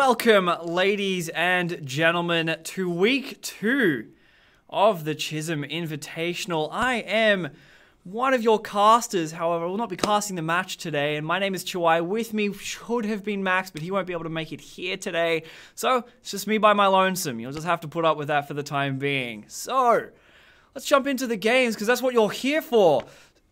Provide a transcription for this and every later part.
Welcome, ladies and gentlemen, to week 2 of the Chisholm Invitational. I am one of your casters, however, I will not be casting the match today, and my name is Chihuai. With me should have been Max, but he won't be able to make it here today, so it's just me by my lonesome. You'll just have to put up with that for the time being. So, let's jump into the games, because that's what you're here for.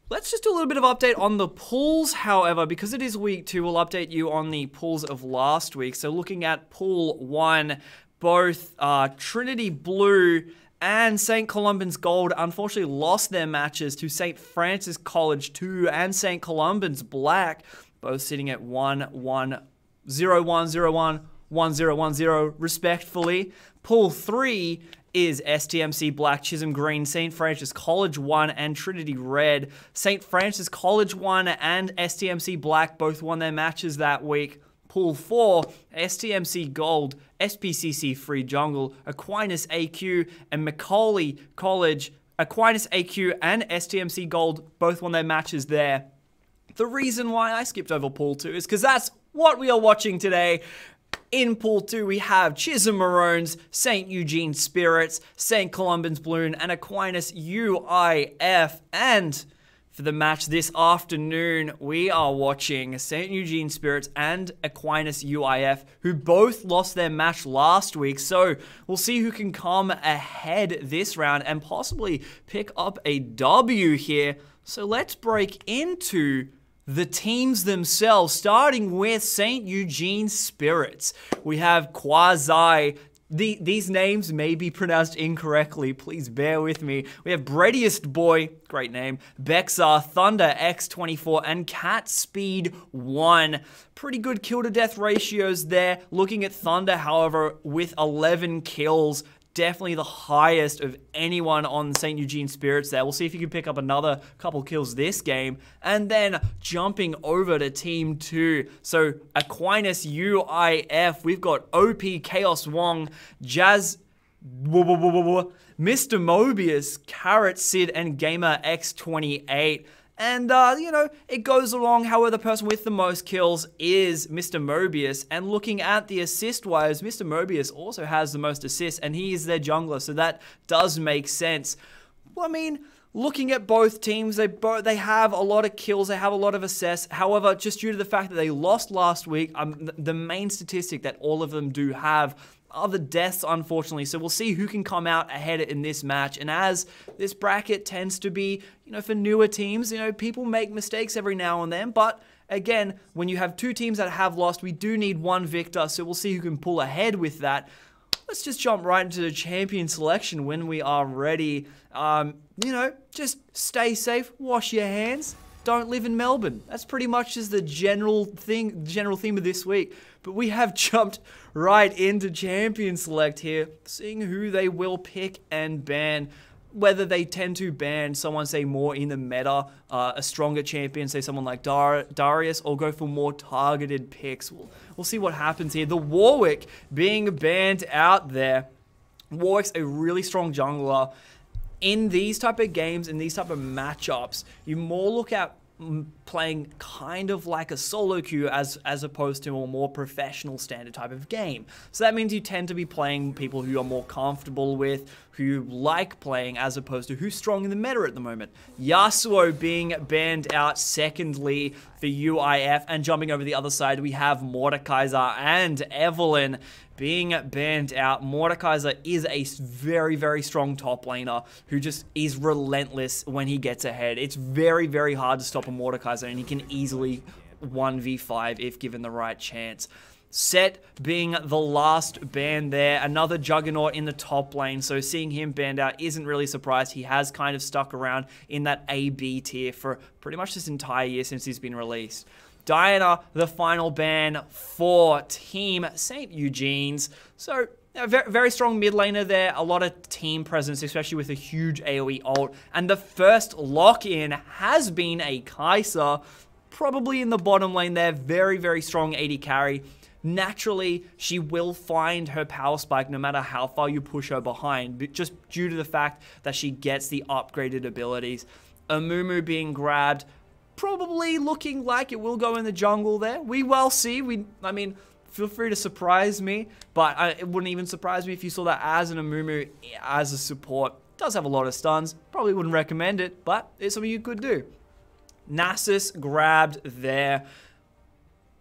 Let's just do a little bit of update on the pools, however, because it is week 2, we'll update you on the pools of last week. So looking at pool 1, both Trinity Blue and St. Columban's Gold unfortunately lost their matches to St. Francis College 2 and St. Columban's Black, both sitting at 1-1, 0-1, 0-1, 1-0, respectfully. Pool 3 is STMC Black, Chisholm Green, St. Francis College 1 and Trinity Red. St. Francis College 1 and STMC Black both won their matches that week. Pool 4, STMC Gold, SPCC Free Jungle, Aquinas AQ, and Macaulay College. Aquinas AQ and STMC Gold both won their matches there. The reason why I skipped over Pool 2 is because that's what we are watching today. In Pool 2, we have Chisholm Maroons, St. Eugene Spirits, St. Columban's Balloon, and Aquinas UIF. And for the match this afternoon, we are watching St. Eugene Spirits and Aquinas UIF, who both lost their match last week. So we'll see who can come ahead this round and possibly pick up a W here. So let's break into the teams themselves, starting with St. Eugene Spirits. We have Quasi. These names may be pronounced incorrectly. Please bear with me. We have Breadiest Boy, great name, Bexar, Thunder X24, and Cat Speed 1. Pretty good kill-to-death ratios there. Looking at Thunder, however, with 11 kills, definitely the highest of anyone on St. Eugene Spirits there. We'll see if you can pick up another couple kills this game. And then jumping over to Team 2. So Aquinas UIF, we've got OP Chaos Wong, Jazz, Mr. Mobius, Carrot Sid, and Gamer X28. And, you know, it goes along. However, the person with the most kills is Mr. Mobius. And looking at the assist-wise, Mr. Mobius also has the most assists, and he is their jungler, so that does make sense. Well, I mean, looking at both teams, they have a lot of kills, they have a lot of assists. However, just due to the fact that they lost last week, the main statistic that all of them do have are the deaths, unfortunately. So we'll see who can come out ahead in this match. And as this bracket tends to be, you know, for newer teams, you know, people make mistakes every now and then. But again, when you have 2 teams that have lost, we do need 1 victor. So we'll see who can pull ahead with that. Let's just jump right into the champion selection when we are ready. You know, just stay safe, wash your hands. Don't live in Melbourne. That's pretty much just the general theme of this week. But we have jumped right into Champion Select here, seeing who they will pick and ban. Whether they tend to ban someone, say, more in the meta, a stronger champion, say someone like Darius, or go for more targeted picks. We'll see what happens here. The Warwick being banned out there. Warwick's a really strong jungler. In these type of games, in these type of matchups, you more look at playing kind of like a solo queue as opposed to a more professional standard type of game. So that means you tend to be playing people who you're more comfortable with, who you like playing, as opposed to who's strong in the meta at the moment. Yasuo being banned out secondly for UIF, and jumping over the other side, we have Mordekaiser and Evelyn being banned out. Mordekaiser is a very, very strong top laner who just is relentless when he gets ahead. It's very, very hard to stop a Mordekaiser, and he can easily 1v5 if given the right chance. Set being the last ban there, another Juggernaut in the top lane, so seeing him banned out isn't really surprised. He has kind of stuck around in that AB tier for pretty much this entire year since he's been released. Diana, the final ban for Team St. Eugene's. So, a very strong mid laner there, a lot of team presence, especially with a huge AoE ult. And the first lock-in has been a Kai'Sa, probably in the bottom lane there, very, very strong AD carry. Naturally, she will find her power spike no matter how far you push her behind, just due to the fact that she gets the upgraded abilities. Amumu being grabbed, probably looking like it will go in the jungle there. We will see. I mean, feel free to surprise me, but it wouldn't even surprise me if you saw that as an Amumu as a support. Does have a lot of stuns, probably wouldn't recommend it, but it's something you could do. Nasus grabbed there,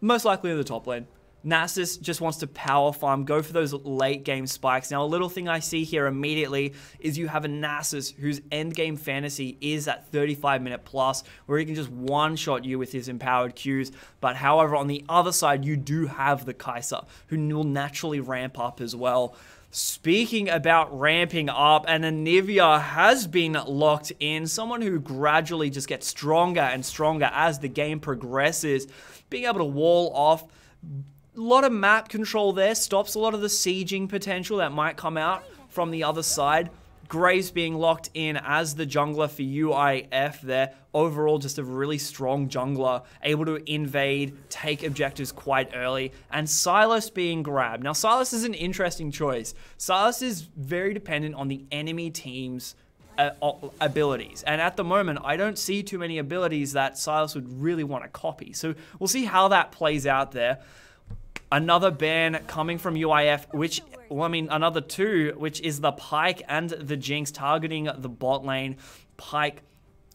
most likely in the top lane. Nasus just wants to power farm, go for those late game spikes. Now, a little thing I see here immediately is you have a Nasus whose end game fantasy is at 35-minute plus, where he can just one-shot you with his empowered Qs. But however, on the other side, you do have the Kai'Sa, who will naturally ramp up as well. Speaking about ramping up, and Anivia has been locked in, someone who gradually just gets stronger and stronger as the game progresses, being able to wall off. A lot of map control there, stops a lot of the sieging potential that might come out from the other side. Graves being locked in as the jungler for UIF there. Overall, just a really strong jungler, able to invade, take objectives quite early. And Sylas being grabbed. Now, Sylas is an interesting choice. Sylas is very dependent on the enemy team's abilities. And at the moment, I don't see too many abilities that Sylas would really want to copy. So we'll see how that plays out there. Another ban coming from UIF, which, well, I mean, another two, which is the Pyke and the Jinx targeting the bot lane. Pyke,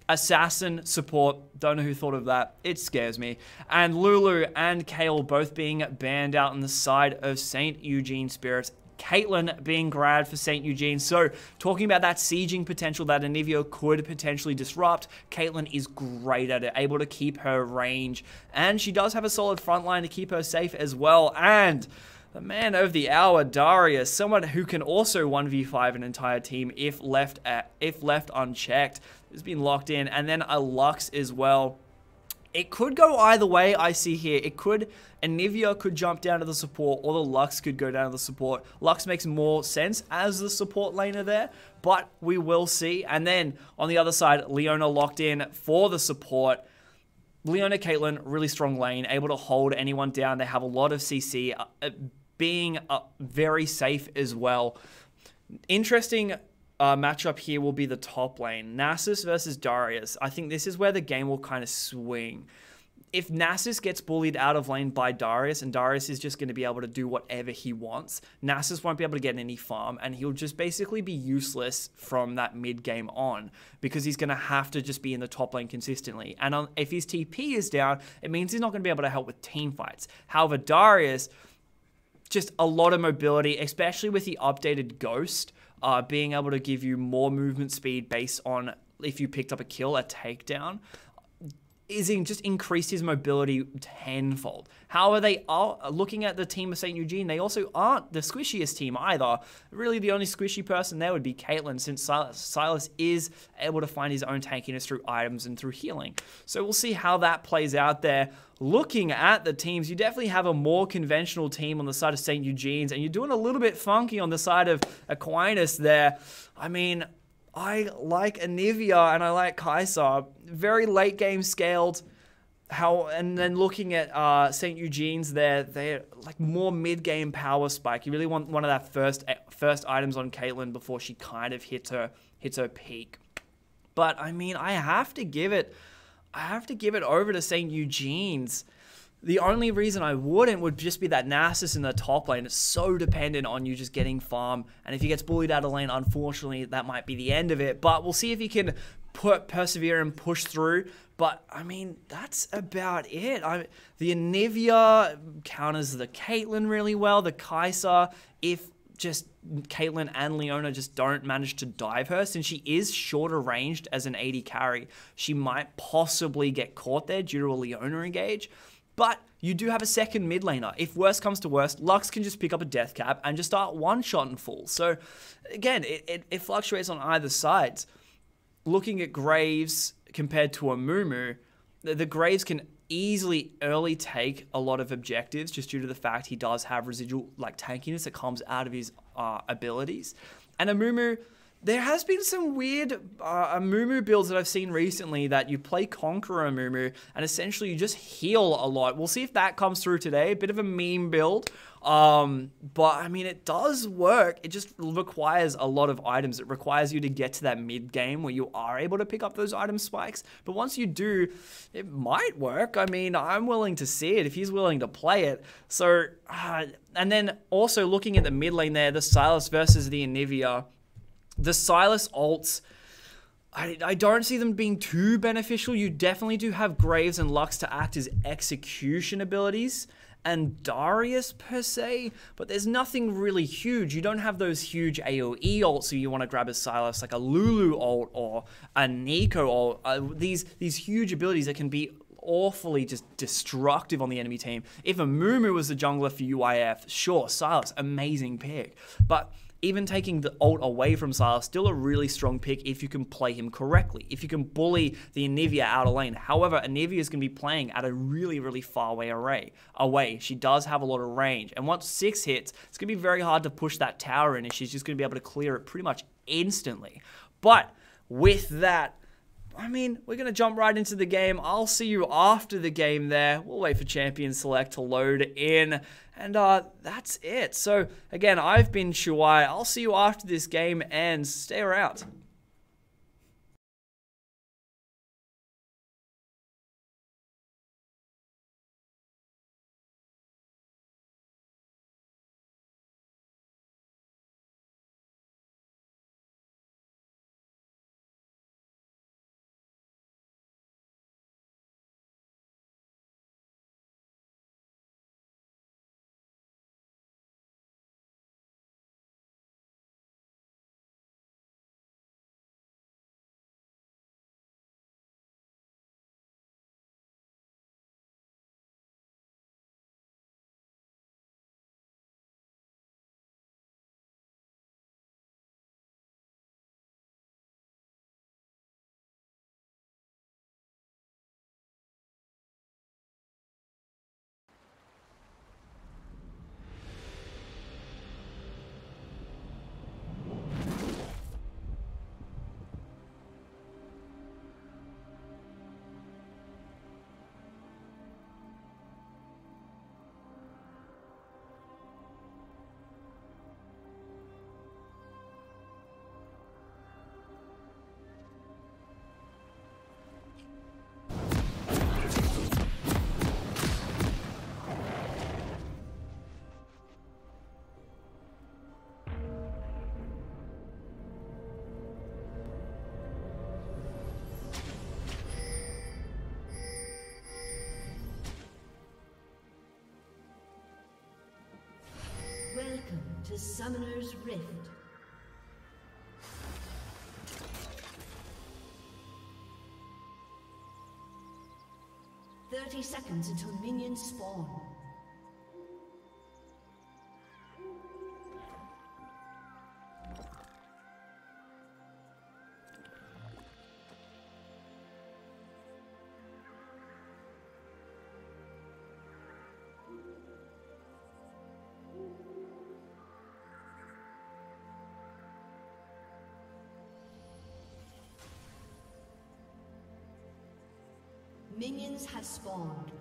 assassin support, don't know who thought of that. It scares me. And Lulu and Kayle both being banned out on the side of St. Eugene Spirits. Caitlyn being grabbed for St. Eugene. So, talking about that sieging potential that Anivia could potentially disrupt, Caitlyn is great at it, able to keep her range. And she does have a solid front line to keep her safe as well. And the man of the hour, Darius, someone who can also 1v5 an entire team if left unchecked, has been locked in. And then a Lux as well. It could go either way, I see here. Anivia could jump down to the support, or the Lux could go down to the support. Lux makes more sense as the support laner there, but we will see. And then, on the other side, Leona locked in for the support. Leona, Caitlyn, really strong lane, able to hold anyone down. They have a lot of CC, being very safe as well. Interesting matchup here will be the top lane. Nasus versus Darius. I think this is where the game will kind of swing. If Nasus gets bullied out of lane by Darius, and Darius is just going to be able to do whatever he wants, Nasus won't be able to get any farm, and he'll just basically be useless from that mid game on, because he's going to have to just be in the top lane consistently. And if his TP is down, it means he's not going to be able to help with team fights. However, Darius, just a lot of mobility, especially with the updated Ghost, being able to give you more movement speed based on if you picked up a kill, a takedown, just increased his mobility tenfold. However, they are looking at the team of St. Eugene. They also aren't the squishiest team either. Really, the only squishy person there would be Caitlyn, since Sylas is able to find his own tankiness through items and through healing. So we'll see how that plays out there. Looking at the teams, you definitely have a more conventional team on the side of St. Eugene's, and you're doing a little bit funky on the side of Aquinas there. I mean, I like Anivia and I like Kai'Sa. Very late game scaled. And then looking at St. Eugene's there, they're like more mid game power spike. You really want one of that first items on Caitlyn before she kind of hits her peak. But I mean, I have to give it over to St. Eugene's. The only reason I wouldn't would just be that Nasus in the top lane. It's so dependent on you just getting farm. And if he gets bullied out of lane, unfortunately, that might be the end of it. But we'll see if he can persevere and push through. But, I mean, that's about it. The Anivia counters the Caitlyn really well. The Kai'Sa, if just Caitlyn and Leona just don't manage to dive her, since she is shorter ranged as an AD carry, she might possibly get caught there due to a Leona engage. But you do have a second mid laner. If worst comes to worst, Lux can just pick up a death cap and just start one-shotting full. So, again, it fluctuates on either sides. Looking at Graves compared to a Mumu, the Graves can easily early take a lot of objectives just due to the fact he does have residual tankiness that comes out of his abilities. And a Mumu There has been some weird Amumu builds that I've seen recently that you play Conqueror Amumu and essentially you just heal a lot. We'll see if that comes through today. A bit of a meme build. But I mean, it does work. It just requires a lot of items. It requires you to get to that mid game where you are able to pick up those item spikes. But once you do, it might work. I mean, I'm willing to see it if he's willing to play it. So, and then also looking at the mid lane there, the Sylas versus the Anivia. The Sylas ults, I don't see them being too beneficial. You definitely do have Graves and Lux to act as execution abilities, and Darius per se, but there's nothing really huge. You don't have those huge AoE ults, so you want to grab a Sylas like a Lulu ult or a Nico ult. These huge abilities that can be awfully just destructive on the enemy team. If Amumu was the jungler for UIF, sure, Sylas, amazing pick. But even taking the ult away from Sylas, still a really strong pick if you can play him correctly, if you can bully the Anivia out of lane. However, Anivia is going to be playing at a really, really far away. She does have a lot of range. And once 6 hits, it's going to be very hard to push that tower in, and she's just going to be able to clear it pretty much instantly. But with that, I mean, we're going to jump right into the game. I'll see you after the game there. We'll wait for Champion Select to load in. And that's it. So, again, I've been Shuai. I'll see you after this game and stay around. Welcome to Summoner's Rift. "30 seconds until minions spawn. Minions have spawned.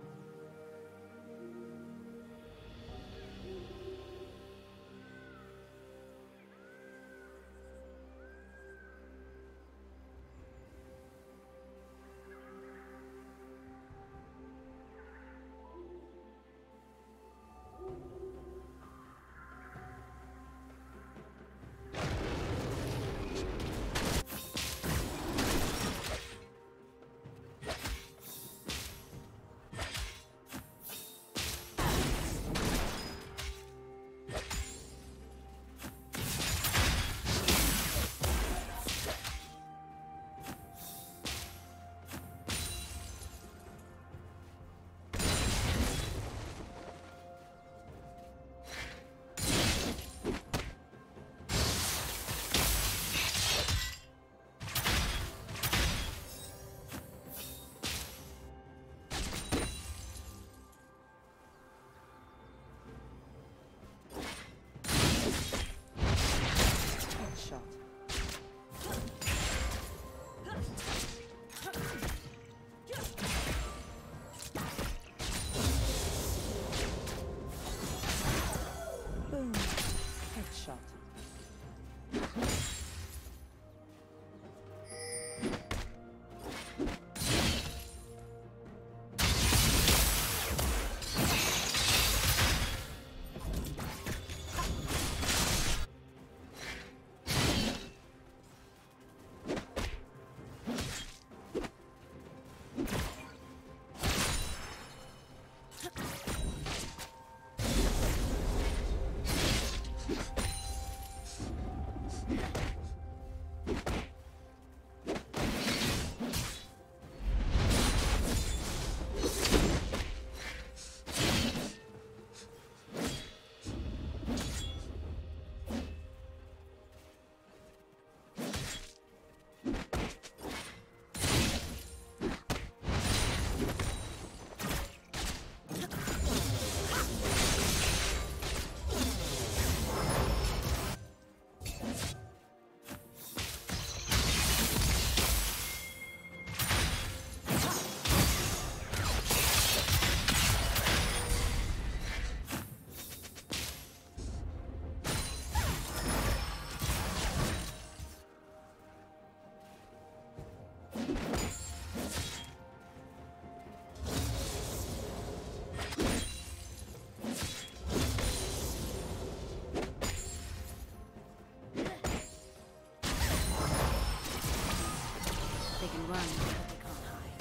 They can run, but they can't hide.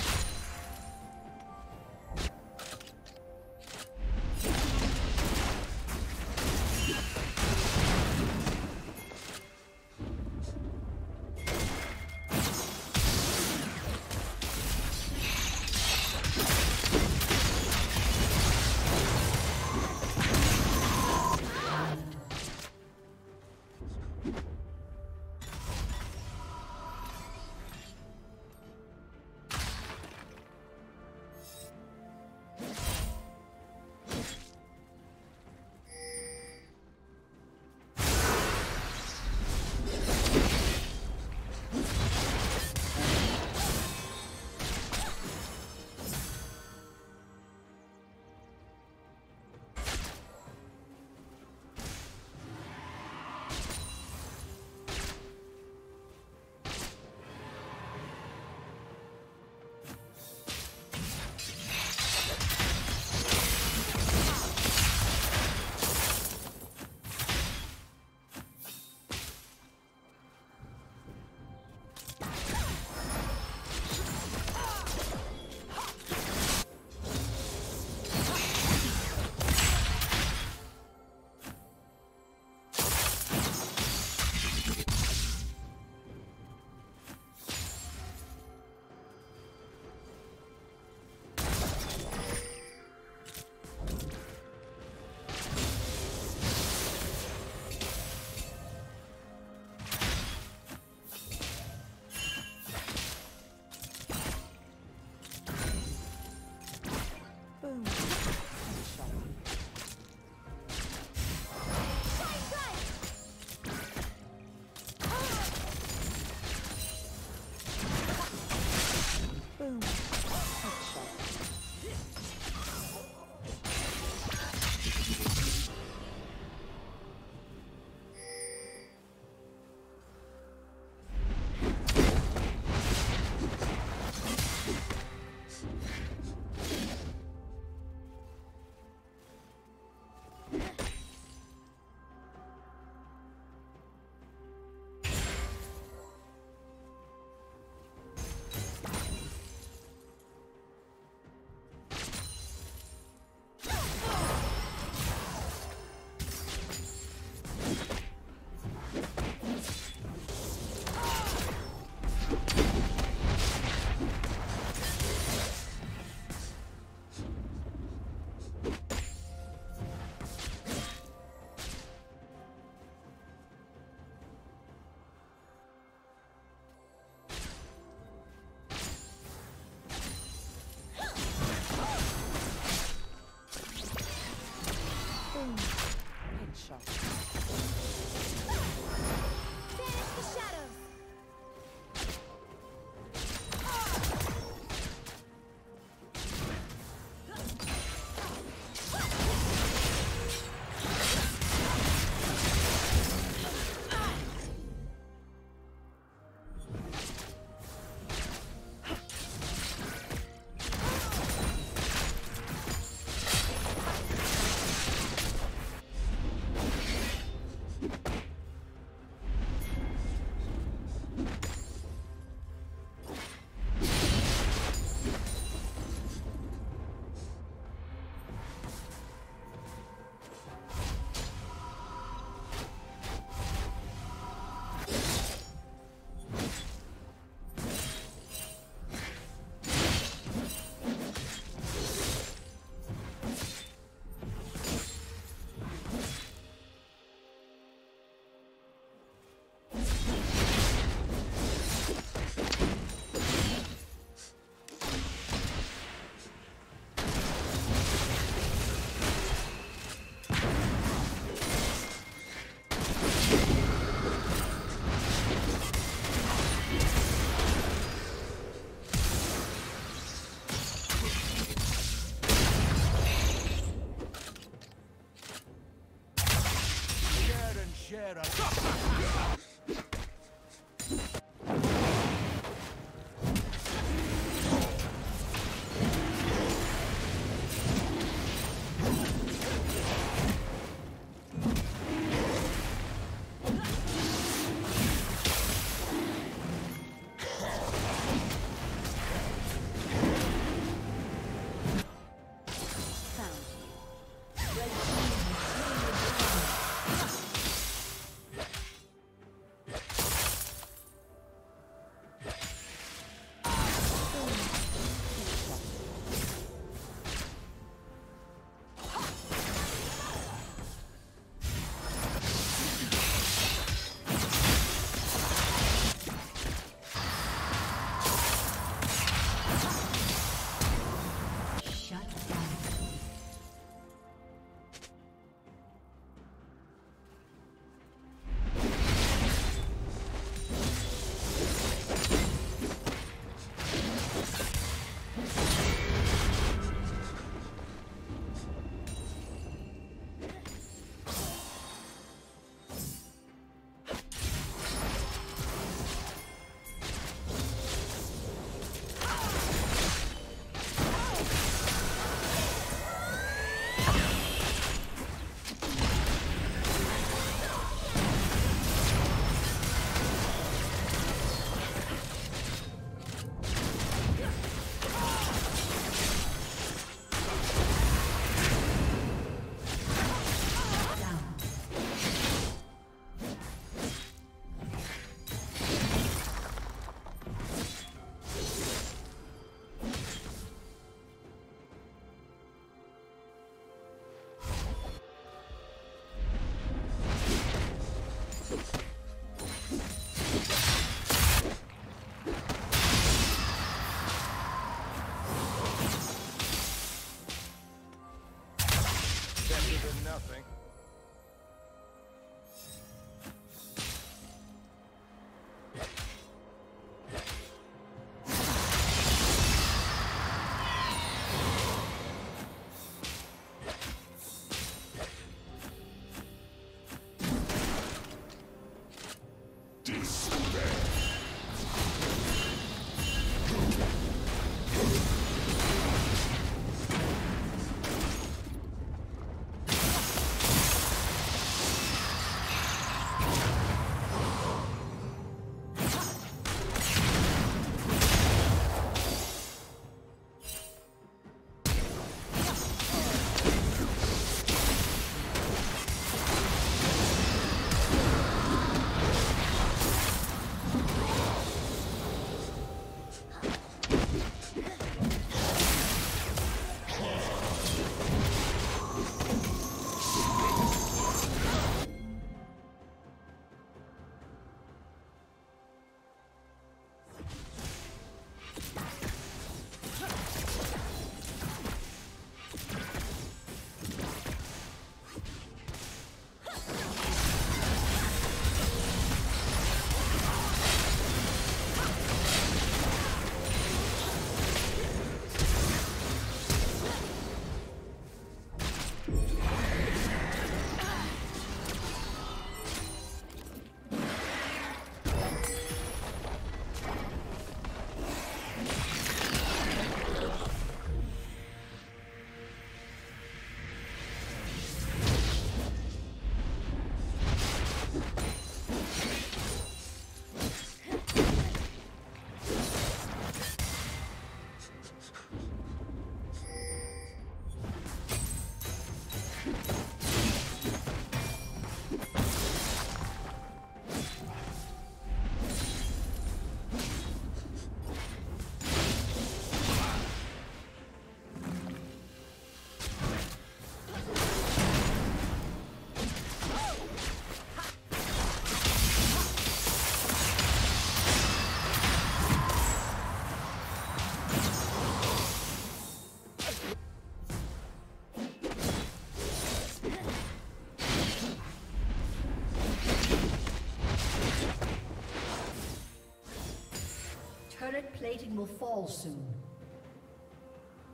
Turret plating will fall soon.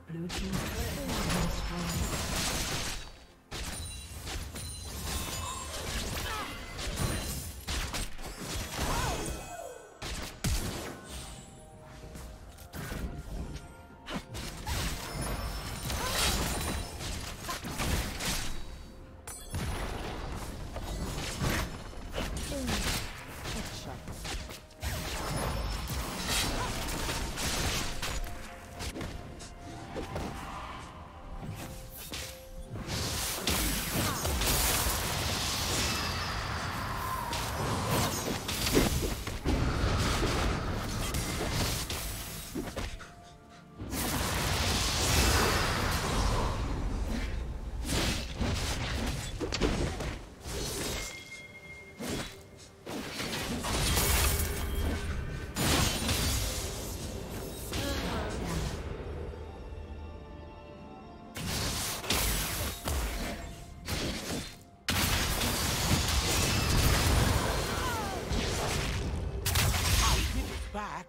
Blue team's turret has been destroyed. Back.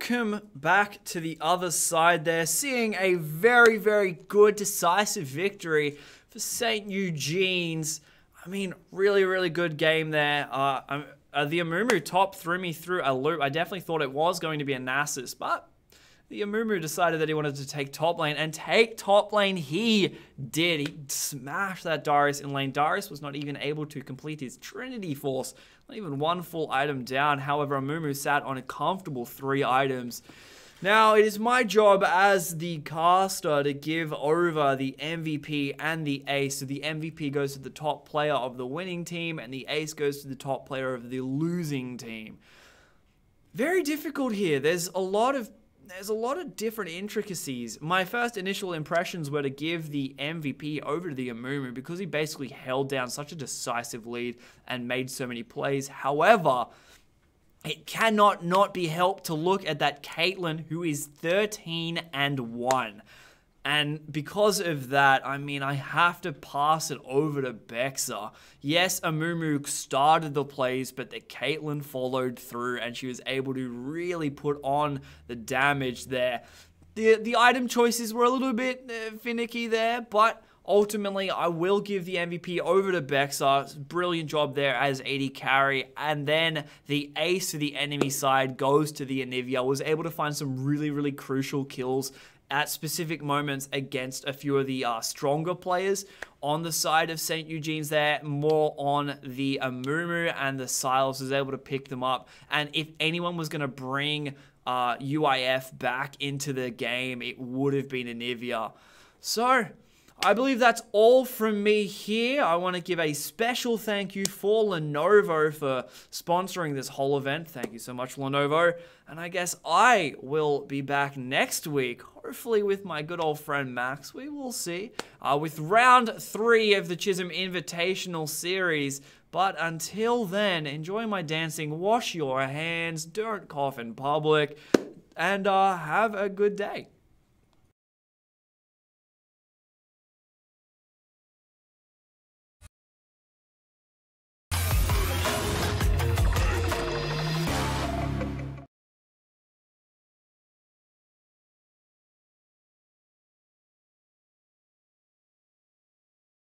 welcome back to the other side there, seeing a very, very good decisive victory for St. Eugene's. I mean, really, really good game there. The Amumu top threw me through a loop. I definitely thought it was going to be a Nasus, but the Amumu decided that he wanted to take top lane, and take top lane he did. He smashed that Darius in lane. Darius was not even able to complete his Trinity Force, not even one full item down. However, Amumu sat on a comfortable 3 items. Now, it is my job as the caster to give over the MVP and the ace. So the MVP goes to the top player of the winning team, and the ace goes to the top player of the losing team. Very difficult here. There's a lot of different intricacies. My first initial impressions were to give the MVP over to the Amumu because he basically held down such a decisive lead and made so many plays. However, it cannot not be helped to look at that Caitlyn, who is 13-1. And because of that, I mean, I have to pass it over to Bexa. Yes, Amumu started the plays, but the Caitlyn followed through, and she was able to really put on the damage there. The item choices were a little bit finicky there, but ultimately, I will give the MVP over to Bexa. Brilliant job there as AD carry. And then the ace to the enemy side goes to the Anivia. Was able to find some really, really crucial kills at specific moments against a few of the stronger players on the side of St. Eugene's there. More on the Amumu, and the Silas was able to pick them up. And if anyone was going to bring UIF back into the game, it would have been Anivia. So I believe that's all from me here. I want to give a special thank you for Lenovo for sponsoring this whole event. Thank you so much, Lenovo. And I guess I will be back next week, hopefully with my good old friend Max. We will see. With round 3 of the Chisholm Invitational series. But until then, enjoy my dancing, wash your hands, don't cough in public, and have a good day.